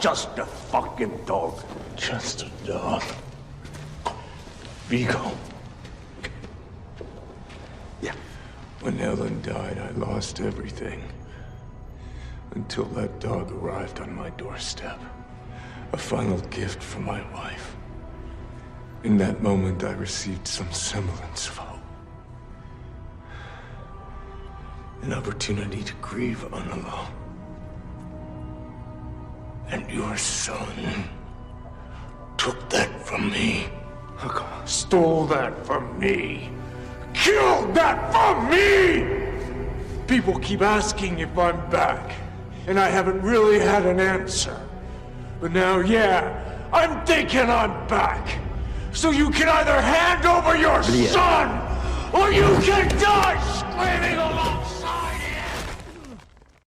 just a fucking dog. Just a dog. Vigo. Yeah. When Ellen died, I lost everything. Until that dog arrived on my doorstep. A final gift from my wife. In that moment, I received some semblance of hope. An opportunity to grieve unalone. And your son took that from me. Stole that from me. Killed that from me! People keep asking if I'm back, and I haven't really had an answer. But now, yeah, I'm thinking I'm back. So you can either hand over your son, or you can die screaming along.